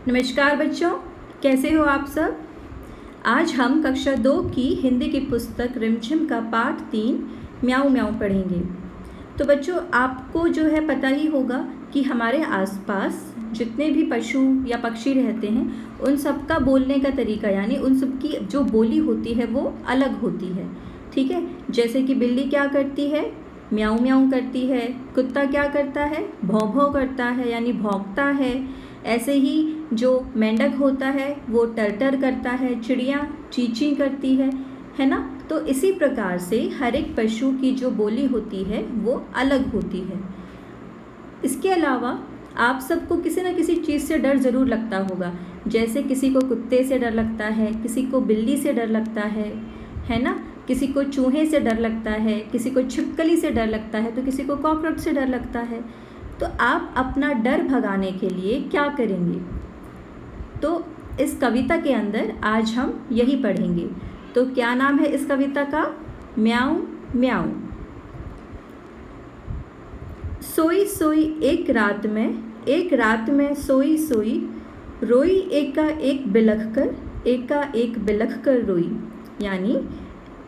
नमस्कार बच्चों, कैसे हो आप सब। आज हम कक्षा 2 की हिंदी की पुस्तक रिमझिम का पाठ 3 म्याऊं म्याऊं पढ़ेंगे। तो बच्चों, आपको जो है पता ही होगा कि हमारे आसपास जितने भी पशु या पक्षी रहते हैं उन सब का बोलने का तरीका यानी उन सब की जो बोली होती है वो अलग होती है। ठीक है, जैसे कि बिल्ली क्या करती है, म्याऊं म्याऊं करती है। कुत्ता क्या करता है, भौं भौं करता है यानी भौंकता है। ऐसे ही जो मेंढक होता है वो टर टर करता है, चिड़िया ची ची करती है ना। तो इसी प्रकार से हर एक पशु की जो बोली होती है वो अलग होती है। इसके अलावा आप सबको किसी न किसी चीज़ से डर ज़रूर लगता होगा। जैसे किसी को कुत्ते से डर लगता है, किसी को बिल्ली से डर लगता है ना। किसी को चूहे से डर लगता है, किसी को छिपकली से डर लगता है, तो किसी को कॉकरोच से डर लगता है। तो आप अपना डर भगाने के लिए क्या करेंगे? तो इस कविता के अंदर आज हम यही पढ़ेंगे। तो क्या नाम है इस कविता का? म्याऊं म्याऊं। सोई सोई एक रात में सोई सोई, रोई एका एक बिलख कर रोई। यानी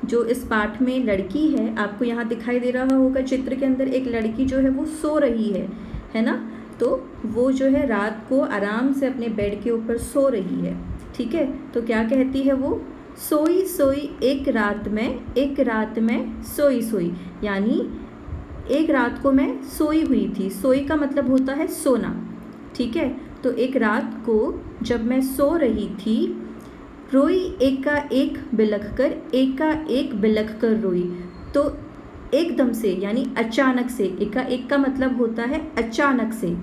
जो इस पाठ में लड़की है, आपको यहाँ दिखाई दे रहा होगा चित्र के अंदर एक लड़की जो है वो सो रही है ना। तो वो जो है रात को आराम से अपने बेड के ऊपर सो रही है। ठीक है, तो क्या कहती है वो? सोई सोई एक रात में सोई सोई, यानी एक रात को मैं सोई हुई थी। सोई का मतलब होता है सोना। ठीक है, तो एक रात को जब मैं सो रही थी, रोई एका एक बिलख कर रोई। तो एकदम से यानी अचानक से, एका एक का मतलब होता है अचानक से।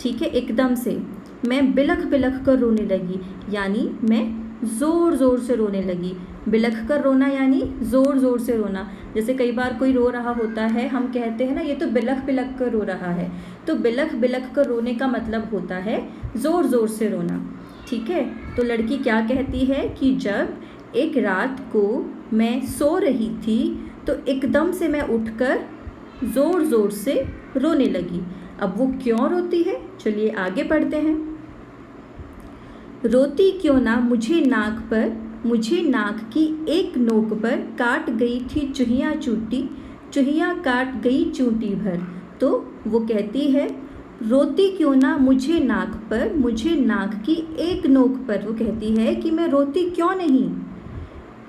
ठीक है, एकदम से मैं बिलख बिलख कर रोने लगी, यानी मैं ज़ोर ज़ोर से रोने लगी। बिलख कर रोना यानी ज़ोर ज़ोर से रोना। जैसे कई बार कोई रो रहा होता है, हम कहते हैं ना ये तो बिलख बिलख कर रो रहा है। तो बिलख बिलख कर रोने का मतलब होता है ज़ोर ज़ोर से रोना। ठीक है, तो लड़की क्या कहती है कि जब एक रात को मैं सो रही थी तो एकदम से मैं उठकर ज़ोर ज़ोर से रोने लगी। अब वो क्यों रोती है, चलिए आगे पढ़ते हैं। रोती क्यों ना मुझे नाक की एक नोक पर काट गई थी चुहिया काट गई चूंटी भर। तो वो कहती है रोती क्यों ना मुझे नाक की एक नोक पर। वो कहती है कि मैं रोती क्यों नहीं,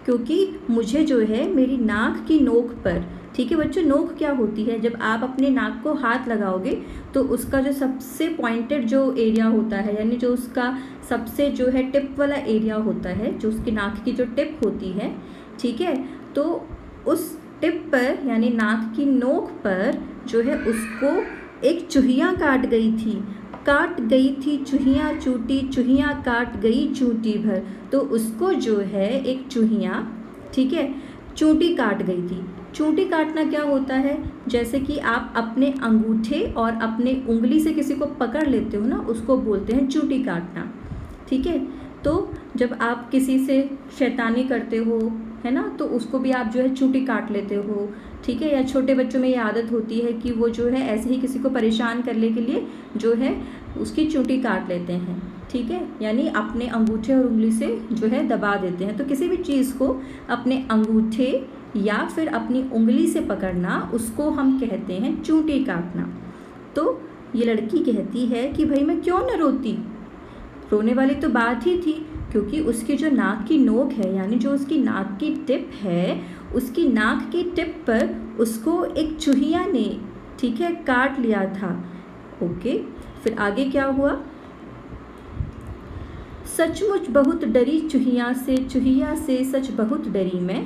क्योंकि मुझे जो है मेरी नाक की नोक पर। ठीक है बच्चों, नोक क्या होती है? जब आप अपने नाक को हाथ लगाओगे तो उसका जो सबसे पॉइंटेड जो एरिया होता है, यानी जो उसका सबसे जो है टिप वाला एरिया होता है, जो उसकी नाक की जो टिप होती है, ठीक है, तो उस टिप पर यानी नाक की नोक पर जो है उसको एक चूहिया काट गई थी चूहिया काट गई चूंटी भर। तो उसको जो है एक चूहिया, ठीक है, चूंटी काट गई थी। चूंटी काटना क्या होता है? जैसे कि आप अपने अंगूठे और अपने उंगली से किसी को पकड़ लेते हो ना, उसको बोलते हैं चूंटी काटना। ठीक है, तो जब आप किसी से शैतानी करते हो, है ना, तो उसको भी आप जो है चूंटी काट लेते हो। ठीक है, या छोटे बच्चों में ये आदत होती है कि वो जो है ऐसे ही किसी को परेशान करने के लिए जो है उसकी चूंटी काट लेते हैं। ठीक है, यानी अपने अंगूठे और उंगली से जो है दबा देते हैं। तो किसी भी चीज़ को अपने अंगूठे या फिर अपनी उंगली से पकड़ना, उसको हम कहते हैं चूंटी काटना। तो ये लड़की कहती है कि भाई मैं क्यों न रोती, रोने वाली तो बात ही थी, क्योंकि उसकी जो नाक की नोक है यानी जो उसकी नाक की टिप है, उसकी नाक की टिप पर उसको एक चूहिया ने, ठीक है, काट लिया था। ओके, फिर आगे क्या हुआ? सचमुच बहुत डरी चूहिया से सच बहुत डरी मैं,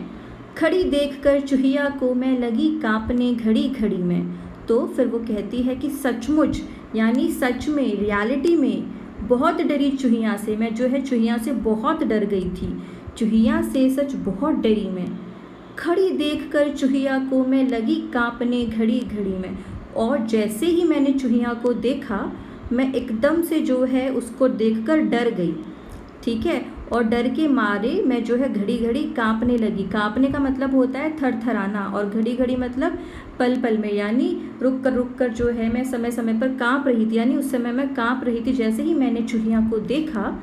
खड़ी देखकर चूहिया को मैं लगी कांपने घड़ी घड़ी में। तो फिर वो कहती है कि सचमुच यानी सच में, रियलिटी में बहुत डरी चूहिया से, मैं जो है चूहिया से बहुत डर गई थी। चूहिया से सच बहुत डरी मैं, खड़ी देखकर चूहिया को मैं लगी कांपने घड़ी घड़ी में। और जैसे ही मैंने चूहिया को देखा, मैं एकदम से जो है उसको देखकर डर गई। ठीक है, और डर के मारे मैं जो है घड़ी घड़ी कांपने लगी। कांपने का मतलब होता है थरथराना, और घड़ी घड़ी मतलब पल पल में, यानी रुक कर जो है मैं समय समय पर कांप रही थी, यानी उस समय मैं कांप रही थी। जैसे ही मैंने चूहिया को देखा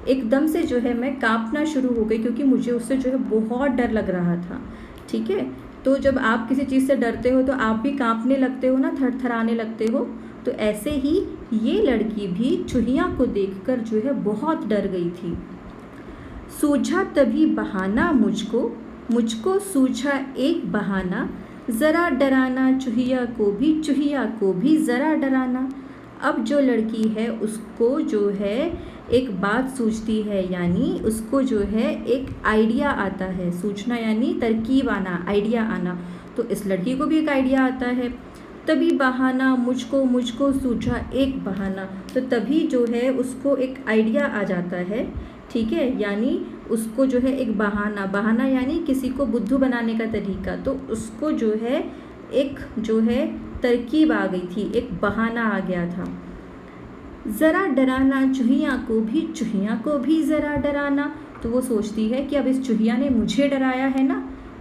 एकदम से जो है मैं कांपना शुरू हो गई, क्योंकि मुझे उससे जो है बहुत डर लग रहा था। ठीक है, तो जब आप किसी चीज़ से डरते हो तो आप भी कांपने लगते हो ना, थरथराने लगते हो। तो ऐसे ही ये लड़की भी चूहिया को देखकर जो है बहुत डर गई थी। सूझा तभी बहाना मुझको, मुझको सूझा एक बहाना, ज़रा डराना चूहिया को भी ज़रा डराना। अब जो लड़की है उसको जो है एक बात सूझती है, यानी उसको जो है एक आइडिया आता है। सूझना यानी तरकीब आना, आइडिया आना। तो इस लड़की को भी एक आइडिया आता है। तभी बहाना मुझको सूझा एक बहाना, तो तभी जो है उसको एक आइडिया आ जाता है। ठीक है, यानी उसको जो है एक बहाना यानी किसी को बुद्धू बनाने का तरीका। तो उसको जो है एक जो है तरकीब आ गई थी, एक बहाना आ गया था। ज़रा डराना चूहिया को भी ज़रा डराना। तो वो सोचती है कि अब इस चूहिया ने मुझे डराया है ना,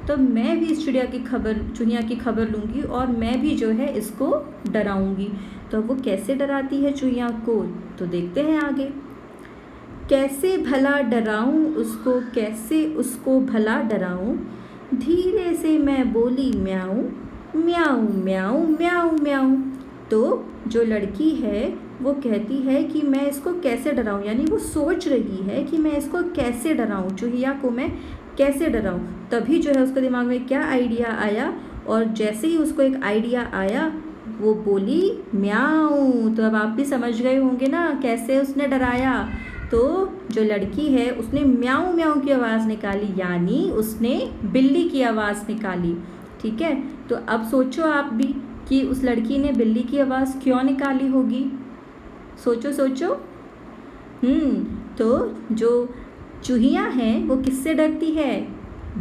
तो मैं भी इस चूहिया की खबर लूँगी और मैं भी जो है इसको डराऊँगी। तो वो कैसे डराती है चूहिया को, तो देखते हैं आगे। कैसे भला डराऊँ उसको, कैसे उसको भला डराऊँ, धीरे से मैं बोली म्याऊँ म्याऊँ म्याऊँ म्याऊँ म्याऊँ। तो जो लड़की है वो कहती है कि मैं इसको कैसे डराऊँ, यानी वो सोच रही है कि मैं इसको कैसे डराऊँ, चूहिया को मैं कैसे डराऊँ। तभी जो है उसके दिमाग में क्या आइडिया आया, और जैसे ही उसको एक आइडिया आया वो बोली म्याऊँ। तो अब आप भी समझ गए होंगे ना कैसे उसने डराया। तो जो लड़की है उसने म्याऊँ म्याऊँ की आवाज़ निकाली, यानी उसने बिल्ली की आवाज़ निकाली। ठीक है, तो अब सोचो आप भी कि उस लड़की ने बिल्ली की आवाज़ क्यों निकाली होगी। सोचो सोचो। तो जो चूहिया है वो किससे डरती है,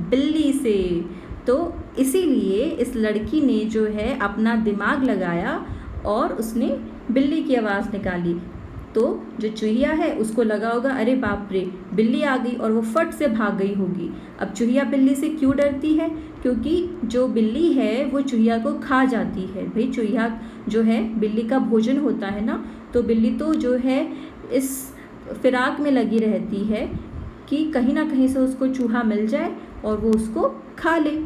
बिल्ली से। तो इसीलिए इस लड़की ने जो है अपना दिमाग लगाया और उसने बिल्ली की आवाज़ निकाली। तो जो चूहिया है उसको लगा होगा अरे बाप रे बिल्ली आ गई, और वो फट से भाग गई होगी। अब चूहिया बिल्ली से क्यों डरती है, क्योंकि जो बिल्ली है वो चूहिया को खा जाती है। भाई चूहिया जो है बिल्ली का भोजन होता है ना, तो बिल्ली तो जो है इस फिराक में लगी रहती है कि कहीं ना कहीं से उसको चूहा मिल जाए और वो उसको खा ले।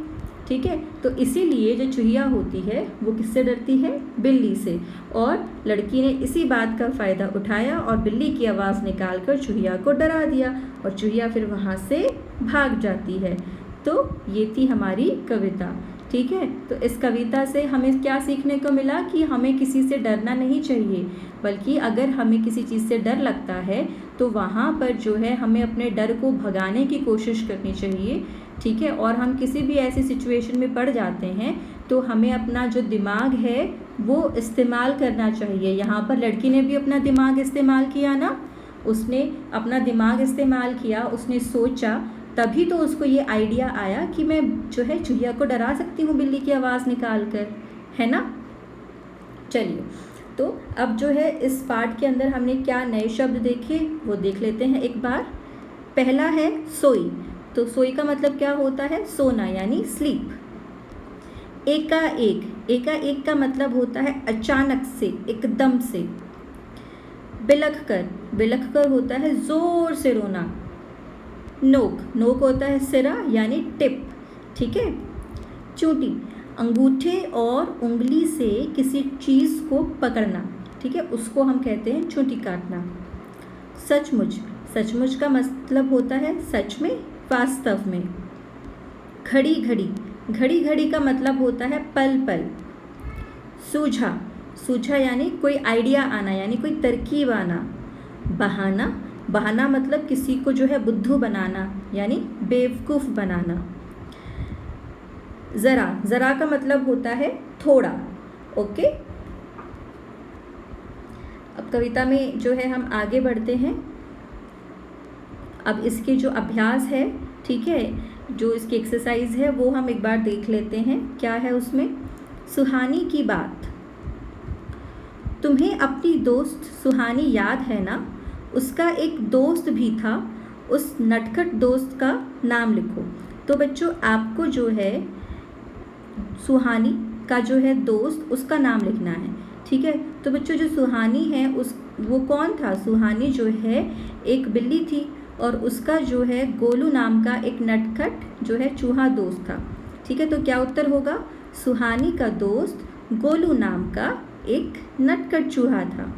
ठीक है, तो इसीलिए जो चूहिया होती है वो किससे डरती है, बिल्ली से। और लड़की ने इसी बात का फ़ायदा उठाया और बिल्ली की आवाज़ निकाल कर चूहिया को डरा दिया, और चूहिया फिर वहाँ से भाग जाती है। तो ये थी हमारी कविता। ठीक है, तो इस कविता से हमें क्या सीखने को मिला कि हमें किसी से डरना नहीं चाहिए, बल्कि अगर हमें किसी चीज़ से डर लगता है तो वहाँ पर जो है हमें अपने डर को भगाने की कोशिश करनी चाहिए। ठीक है, और हम किसी भी ऐसी सिचुएशन में पड़ जाते हैं तो हमें अपना जो दिमाग है वो इस्तेमाल करना चाहिए। यहाँ पर लड़की ने भी अपना दिमाग इस्तेमाल किया ना, उसने अपना दिमाग इस्तेमाल किया, उसने सोचा, तभी तो उसको ये आइडिया आया कि मैं जो है चूहिया को डरा सकती हूँ बिल्ली की आवाज़ निकाल कर, है ना। चलिए, तो अब जो है इस पार्ट के अंदर हमने क्या नए शब्द देखे वो देख लेते हैं एक बार। पहला है सोई। तो सोई का मतलब क्या होता है, सोना यानी स्लीप। एकाएक का मतलब होता है अचानक से, एकदम से। बिलख कर होता है ज़ोर से रोना। नोक होता है सिरा यानी टिप। ठीक है। चूंटी, अंगूठे और उंगली से किसी चीज़ को पकड़ना। ठीक है, उसको हम कहते हैं चूंटी काटना। सचमुच का मतलब होता है सच में, वास्तव में। घड़ी का मतलब होता है पल पल। सूझा यानी कोई आइडिया आना, यानी कोई तरकीब आना। बहाना मतलब किसी को जो है बुद्धू बनाना, यानी बेवकूफ़ बनाना। ज़रा का मतलब होता है थोड़ा। ओके, अब कविता में जो है हम आगे बढ़ते हैं। अब इसके जो अभ्यास है, ठीक है, जो इसकी एक्सरसाइज है वो हम एक बार देख लेते हैं। क्या है उसमें, सुहानी की बात। तुम्हें अपनी दोस्त सुहानी याद है ना, उसका एक दोस्त भी था, उस नटखट दोस्त का नाम लिखो। तो बच्चों आपको जो है सुहानी का जो है दोस्त उसका नाम लिखना है, ठीक है। तो बच्चों जो सुहानी है वो कौन था? सुहानी जो है एक बिल्ली थी और उसका जो है गोलू नाम का एक नटखट जो है चूहा दोस्त था, ठीक है। तो क्या उत्तर होगा? सुहानी का दोस्त गोलू नाम का एक नटखट चूहा था।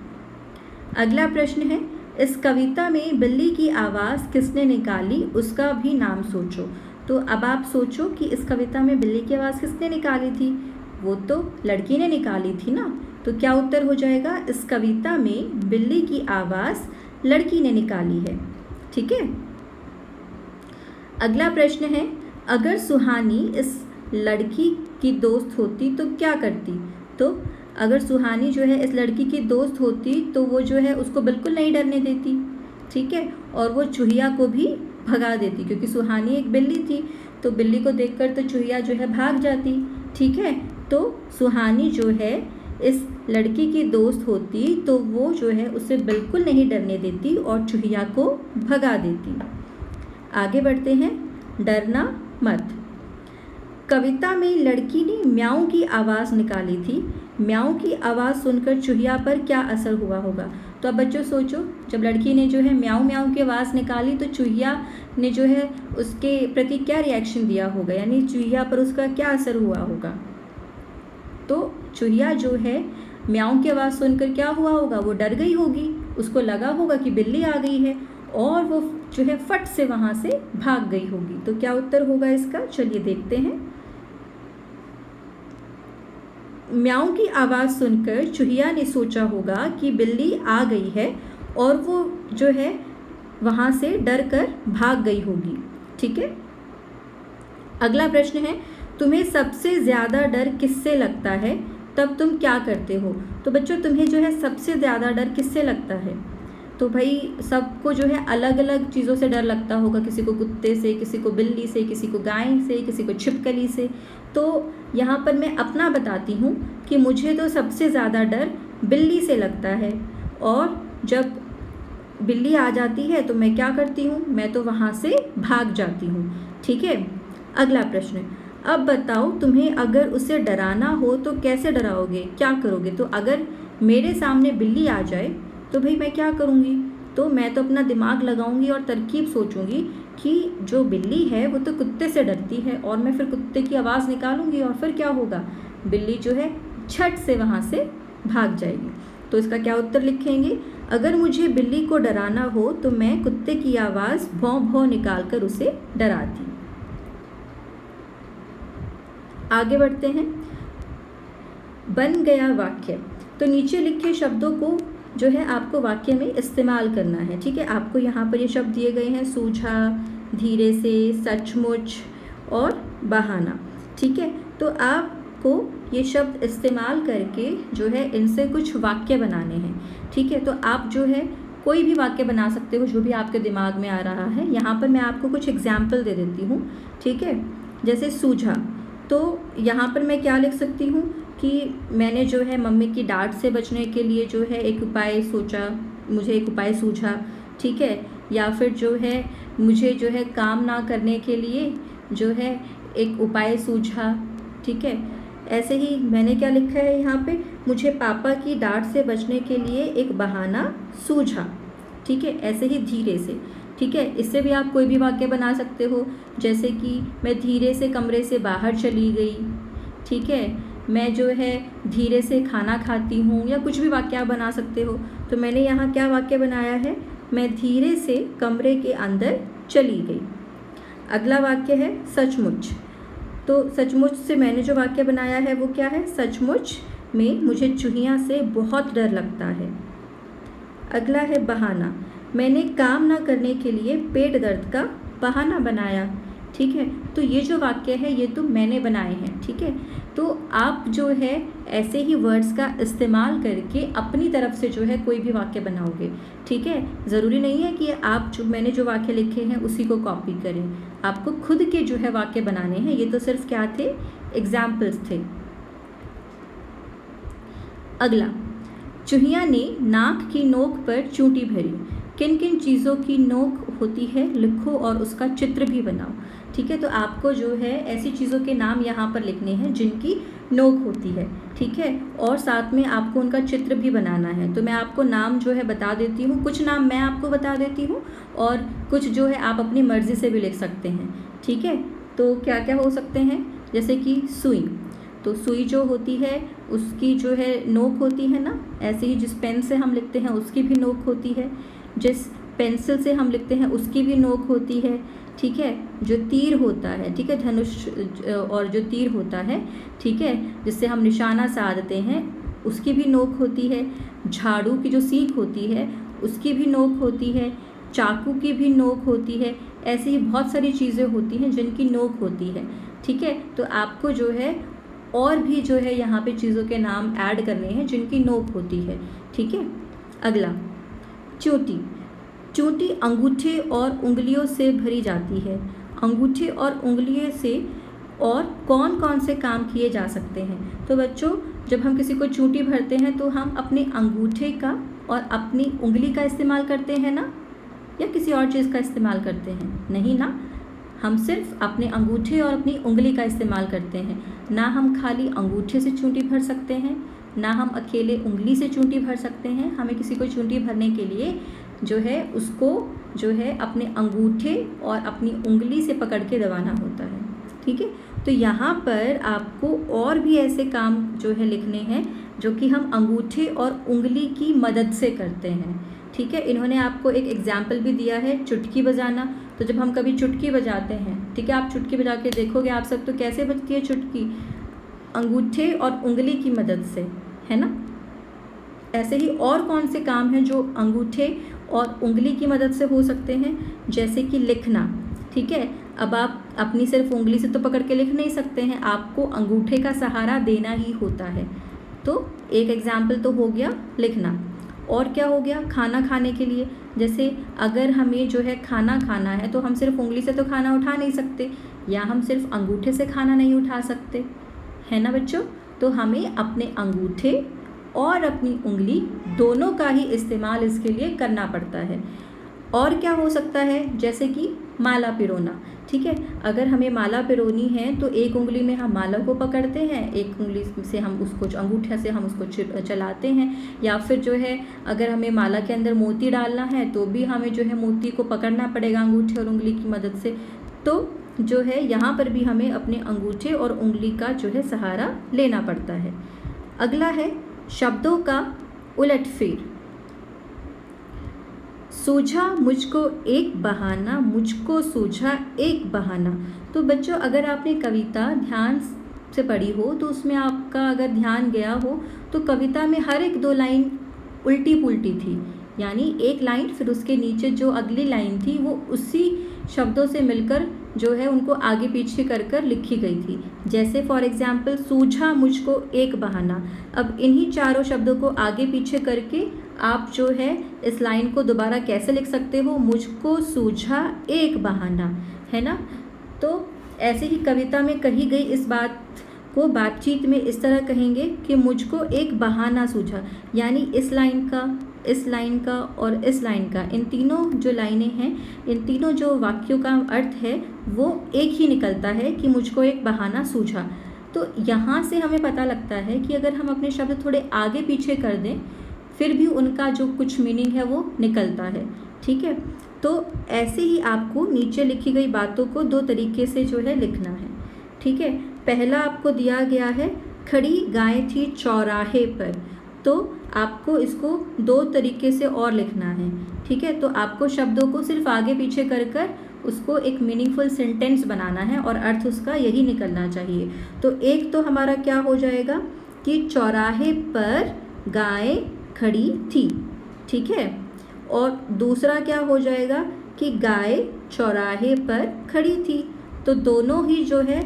अगला प्रश्न है, इस कविता में बिल्ली की आवाज़ किसने निकाली, उसका भी नाम सोचो। तो अब आप सोचो कि इस कविता में बिल्ली की आवाज़ किसने निकाली थी? वो तो लड़की ने निकाली थी ना। तो क्या उत्तर हो जाएगा? इस कविता में बिल्ली की आवाज़ लड़की ने निकाली है, ठीक है। अगला प्रश्न है, अगर सुहानी इस लड़की की दोस्त होती तो क्या करती? तो अगर सुहानी जो है इस लड़की की दोस्त होती तो वो जो है उसको बिल्कुल नहीं डरने देती, ठीक है, और वो चूहिया को भी भगा देती, क्योंकि सुहानी एक बिल्ली थी तो बिल्ली को देखकर तो चूहिया जो है भाग जाती, ठीक है। तो सुहानी जो है इस लड़की की दोस्त होती तो वो जो है उसे बिल्कुल नहीं डरने देती और चूहिया को भगा देती। आगे बढ़ते हैं, डरना मत। कविता में लड़की ने म्याऊं की आवाज़ निकाली थी। म्याऊं की आवाज़ सुनकर चूहिया पर क्या असर हुआ होगा? तो अब बच्चों सोचो, जब लड़की ने जो है म्याऊं म्याऊं की आवाज़ निकाली तो चूहिया ने जो है उसके प्रति क्या रिएक्शन दिया होगा, यानी चूहिया पर उसका क्या असर हुआ होगा? तो चूहिया जो है म्याऊं की आवाज़ सुनकर क्या हुआ होगा? वो डर गई होगी, उसको लगा होगा कि बिल्ली आ गई है और वो जो है फट से वहाँ से भाग गई होगी। तो क्या उत्तर होगा इसका? चलिए देखते हैं। म्याऊं की आवाज़ सुनकर चूहिया ने सोचा होगा कि बिल्ली आ गई है और वो जो है वहाँ से डर कर भाग गई होगी, ठीक है। अगला प्रश्न है, तुम्हें सबसे ज़्यादा डर किससे लगता है, तब तुम क्या करते हो? तो बच्चों तुम्हें जो है सबसे ज़्यादा डर किससे लगता है? तो भाई सबको जो है अलग अलग चीज़ों से डर लगता होगा, किसी को कुत्ते से, किसी को बिल्ली से, किसी को गाय से, किसी को छिपकली से। तो यहाँ पर मैं अपना बताती हूँ कि मुझे तो सबसे ज़्यादा डर बिल्ली से लगता है, और जब बिल्ली आ जाती है तो मैं क्या करती हूँ? मैं तो वहाँ से भाग जाती हूँ, ठीक है। अगला प्रश्न, अब बताओ तुम्हें अगर उसे डराना हो तो कैसे डराओगे, क्या करोगे? तो अगर मेरे सामने बिल्ली आ जाए तो भाई मैं क्या करूँगी? तो मैं तो अपना दिमाग लगाऊंगी और तरकीब सोचूंगी कि जो बिल्ली है वो तो कुत्ते से डरती है, और मैं फिर कुत्ते की आवाज़ निकालूंगी और फिर क्या होगा? बिल्ली जो है झट से वहाँ से भाग जाएगी। तो इसका क्या उत्तर लिखेंगे? अगर मुझे बिल्ली को डराना हो तो मैं कुत्ते की आवाज़ भौं भौं निकाल कर उसे डराती। आगे बढ़ते हैं, बन गया वाक्य। तो नीचे लिखे शब्दों को जो है आपको वाक्य में इस्तेमाल करना है, ठीक है। आपको यहाँ पर ये शब्द दिए गए हैं, सूझा, धीरे से, सचमुच और बहाना, ठीक है। तो आपको ये शब्द इस्तेमाल करके जो है इनसे कुछ वाक्य बनाने हैं, ठीक है। तो आप जो है कोई भी वाक्य बना सकते हो जो भी आपके दिमाग में आ रहा है। यहाँ पर मैं आपको कुछ एग्जाम्पल दे देती हूँ, ठीक है। जैसे सूझा, तो यहाँ पर मैं क्या लिख सकती हूँ कि मैंने जो है मम्मी की डांट से बचने के लिए जो है एक उपाय सोचा, मुझे एक उपाय सूझा, ठीक है। या फिर जो है मुझे जो है काम ना करने के लिए जो है एक उपाय सूझा, ठीक है। ऐसे ही मैंने क्या लिखा है यहाँ पे, मुझे पापा की डांट से बचने के लिए एक बहाना सूझा, ठीक है। ऐसे ही धीरे से, ठीक है। इससे भी आप कोई भी वाक्य बना सकते हो, जैसे कि मैं धीरे से कमरे से बाहर चली गई, ठीक है। मैं जो है धीरे से खाना खाती हूँ, या कुछ भी वाक्य आप बना सकते हो। तो मैंने यहाँ क्या वाक्य बनाया है, मैं धीरे से कमरे के अंदर चली गई। अगला वाक्य है सचमुच। तो सचमुच से मैंने जो वाक्य बनाया है वो क्या है, सचमुच में मुझे चूहिया से बहुत डर लगता है। अगला है बहाना, मैंने काम ना करने के लिए पेट दर्द का बहाना बनाया, ठीक है। तो ये जो वाक्य है ये तो मैंने बनाए हैं, ठीक है। तो आप जो है ऐसे ही वर्ड्स का इस्तेमाल करके अपनी तरफ से जो है कोई भी वाक्य बनाओगे, ठीक है। ज़रूरी नहीं है कि आप जो मैंने जो वाक्य लिखे हैं उसी को कॉपी करें, आपको खुद के जो है वाक्य बनाने हैं। ये तो सिर्फ क्या थे, एग्जाम्पल्स थे। अगला, चूहिया ने नाक की नोक पर चूंटी भरी। किन किन चीज़ों की नोक होती है लिखो और उसका चित्र भी बनाओ। ठीक है, तो आपको जो है ऐसी चीज़ों के नाम यहाँ पर लिखने हैं जिनकी नोक होती है। ठीक है, और साथ में आपको उनका चित्र भी बनाना है। तो मैं आपको नाम जो है बता देती हूँ, कुछ नाम मैं आपको बता देती हूँ और कुछ जो है आप अपनी मर्ज़ी से भी लिख सकते हैं। ठीक है, तो क्या क्या हो सकते हैं, जैसे कि सुई। तो सुई जो होती है उसकी जो है नोक होती है ना, ऐसे ही जिस पेन से हम लिखते हैं उसकी भी नोक होती है, जिस पेंसिल से हम लिखते हैं उसकी भी नोक होती है। ठीक है, जो तीर होता है, ठीक है, धनुष और जो तीर होता है, ठीक है, जिससे हम निशाना साधते हैं उसकी भी नोक होती है। झाड़ू की जो सीख होती है उसकी भी नोक होती है, चाकू की भी नोक होती है। ऐसी ही बहुत सारी चीज़ें होती हैं जिनकी नोक होती है। ठीक है, तो आपको जो है और भी जो है यहाँ पे चीज़ों के नाम ऐड करने हैं जिनकी नोक होती है। ठीक है, अगला चोटी। चोटी अंगूठे और उंगलियों से भरी जाती है। अंगूठे और उंगलियों से और कौन कौन से काम किए जा सकते हैं। तो बच्चों, जब हम किसी को चोटी भरते हैं तो हम अपने अंगूठे का और अपनी उंगली का इस्तेमाल करते हैं ना, या किसी और चीज़ का इस्तेमाल करते हैं? नहीं ना, हम सिर्फ अपने अंगूठे और अपनी उंगली का इस्तेमाल करते हैं। ना हम खाली अंगूठे से चूंटी भर सकते हैं, ना हम अकेले उंगली से चूंटी भर सकते हैं। हमें किसी को चूंटी भरने के लिए जो है उसको जो है अपने अंगूठे और अपनी उंगली से पकड़ के दबाना होता है। ठीक है, तो यहाँ पर आपको और भी ऐसे काम जो है लिखने हैं जो कि हम अंगूठे और उंगली की मदद से करते हैं। ठीक है, इन्होंने आपको एक एग्जाम्पल भी दिया है, चुटकी बजाना। तो जब हम कभी चुटकी बजाते हैं, ठीक है, आप चुटकी बजा के देखोगे आप सब, तो कैसे बजती है चुटकी? अंगूठे और उंगली की मदद से, है ना। ऐसे ही और कौन से काम हैं जो अंगूठे और उंगली की मदद से हो सकते हैं, जैसे कि लिखना। ठीक है, अब आप अपनी सिर्फ उंगली से तो पकड़ के लिख नहीं सकते हैं, आपको अंगूठे का सहारा देना ही होता है। तो एक एग्जाम्पल तो हो गया लिखना। और क्या हो गया? खाना खाने के लिए, जैसे अगर हमें जो है खाना खाना है तो हम सिर्फ उंगली से तो खाना उठा नहीं सकते, या हम सिर्फ अंगूठे से खाना नहीं उठा सकते, है ना बच्चों। तो हमें अपने अंगूठे और अपनी उंगली दोनों का ही इस्तेमाल इसके लिए करना पड़ता है। और क्या हो सकता है, जैसे कि माला पिरोना। ठीक है, अगर हमें माला पिरोनी है तो एक उंगली में हम माला को पकड़ते हैं, एक उंगली से हम उसको अंगूठे से हम उसको चलाते हैं। या फिर जो है अगर हमें माला के अंदर मोती डालना है तो भी हमें जो है मोती को पकड़ना पड़ेगा अंगूठे और उंगली की मदद से। तो जो है यहाँ पर भी हमें अपने अंगूठे और उंगली का जो है सहारा लेना पड़ता है। अगला है शब्दों का उलटफेर। सूझा मुझको एक बहाना, मुझको सूझा एक बहाना। तो बच्चों, अगर आपने कविता ध्यान से पढ़ी हो तो उसमें आपका अगर ध्यान गया हो तो कविता में हर एक दो लाइन उल्टी पुल्टी थी, यानी एक लाइन फिर उसके नीचे जो अगली लाइन थी वो उसी शब्दों से मिलकर जो है उनको आगे पीछे कर कर लिखी गई थी। जैसे फॉर एग्जाम्पल सूझा मुझको एक बहाना। अब इन्हीं चारों शब्दों को आगे पीछे करके आप जो है इस लाइन को दोबारा कैसे लिख सकते हो? मुझको सूझा एक बहाना, है ना। तो ऐसे ही कविता में कही गई इस बात को बातचीत में इस तरह कहेंगे कि मुझको एक बहाना सूझा, यानी इस लाइन का, इस लाइन का और इस लाइन का, इन तीनों जो लाइनें हैं, इन तीनों जो वाक्यों का अर्थ है वो एक ही निकलता है कि मुझको एक बहाना सूझा। तो यहाँ से हमें पता लगता है कि अगर हम अपने शब्द थोड़े आगे पीछे कर दें फिर भी उनका जो कुछ मीनिंग है वो निकलता है। ठीक है, तो ऐसे ही आपको नीचे लिखी गई बातों को दो तरीके से जो है लिखना है। ठीक है, पहला आपको दिया गया है खड़ी गाय थी चौराहे पर, तो आपको इसको दो तरीके से और लिखना है। ठीक है, तो आपको शब्दों को सिर्फ आगे पीछे कर कर उसको एक मीनिंगफुल सेंटेंस बनाना है और अर्थ उसका यही निकलना चाहिए। तो एक तो हमारा क्या हो जाएगा कि चौराहे पर गाय खड़ी थी। ठीक है, और दूसरा क्या हो जाएगा कि गाय चौराहे पर खड़ी थी। तो दोनों ही जो है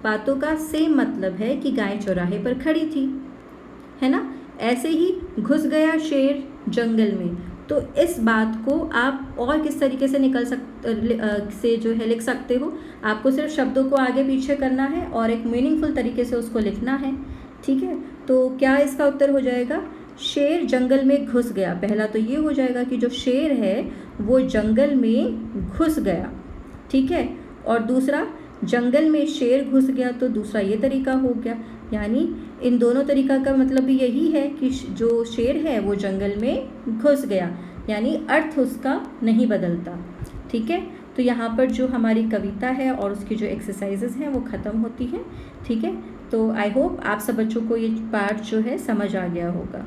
बातों का सेम मतलब है कि गाय चौराहे पर खड़ी थी, है ना। ऐसे ही घुस गया शेर जंगल में, तो इस बात को आप और किस तरीके से जो है लिख सकते हो? आपको सिर्फ शब्दों को आगे पीछे करना है और एक मीनिंगफुल तरीके से उसको लिखना है। ठीक है, तो क्या इसका उत्तर हो जाएगा? शेर जंगल में घुस गया। पहला तो ये हो जाएगा कि जो शेर है वो जंगल में घुस गया। ठीक है, और दूसरा जंगल में शेर घुस गया, तो दूसरा ये तरीका हो गया। यानी इन दोनों तरीका का मतलब भी यही है कि जो शेर है वो जंगल में घुस गया, यानी अर्थ उसका नहीं बदलता। ठीक है, तो यहाँ पर जो हमारी कविता है और उसकी जो एक्सरसाइजेस हैं वो ख़त्म होती हैं। ठीक है, तो आई होप आप सब बच्चों को ये पार्ट जो है समझ आ गया होगा।